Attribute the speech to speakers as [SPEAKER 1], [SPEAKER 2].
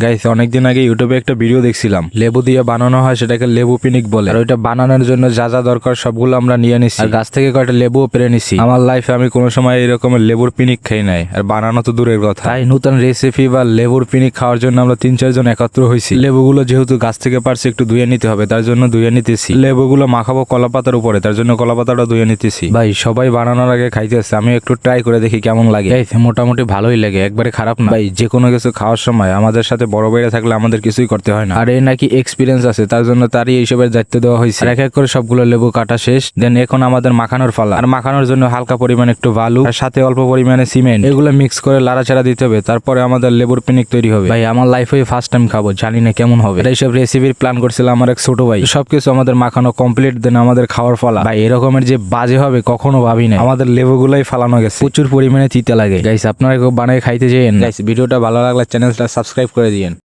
[SPEAKER 1] Guys অনেকদিন আগে ইউটিউবে একটা ভিডিও দেখছিলাম, লেবু দিয়ে বানানো হয়, সেটাকে লেবু পিনিক বলে। আর ওইটা বানানোর জন্য যা যা দরকার সবগুলো আমরা নিয়ে নিছি, আর গাছ থেকে কয়টা লেবুও পেরে নিছি। আমার লাইফে আমি কোনো সময় এরকমের লেবুর পিনিক খাই নাই, আর বানানো তো দূরের কথা। তাই নতুন রেসিপি বা লেবুর পিনিক খাওয়ার জন্য আমরা 3-4 জন একত্র হয়েছি। লেবুগুলো যেহেতু গাছ থেকে পারছি একটু ধুয়ে নিতে হবে, তার জন্য ধুয়ে নিতেছি। লেবুগুলো মাখাবো কলা পাতার উপরে, তার জন্য কলা পাতাটা ধুয়ে নিতেছি। ভাই সবাই বানানোর আগে খাইতেছে, আমি একটু ট্রাই করে দেখি কেমন লাগে। মোটামুটি ভালোই লাগে, একবারে খারাপ না। ভাই যে কোনো কিছু খাওয়ার সময় আমাদের সাথে বড় বাইরে থাকলে আমাদের কিছুই করতে হয় না। আর এই নাকি এক্সপিরিয়েন্স আছে, তার জন্য তারই এইসবের দায়িত্ব দেওয়া হয়েছে। এক এক করে সবগুলো লেবু কাটা শেষ, দেন এখন আমাদের মাখানোর পালা। আর মাখানোর জন্য হালকা পরিমাণ একটু বালু আর সাথে অল্প পরিমাণে সিমেন্ট, এগুলো মিক্স করে লাড়াচাড়া দিতে হবে, তারপরে আমাদের লেবুর পিনিক তৈরি হবে। ভাই আমার লাইফে ফার্স্ট টাইম খাবো, জানি না কেমন হবে। এইসব রেসিপির প্ল্যান করছিল আমার এক ছোট ভাই। সবকিছু আমাদের মাখানো কমপ্লিট, দেন আমাদের খাওয়ার পালা। ভাই এরকমের যে বাজে হবে কখনো ভাবি না। আমাদের লেবুগুলাই ফালানো গেছে, প্রচুর পরিমাণে তিতা লাগে। গাইস আপনারা কেউ বানায় খাইতে যেয়েন। গাইস ভিডিওটা ভালো লাগলে চ্যানেলটা সাবস্ক্রাইব করে দিয়েন।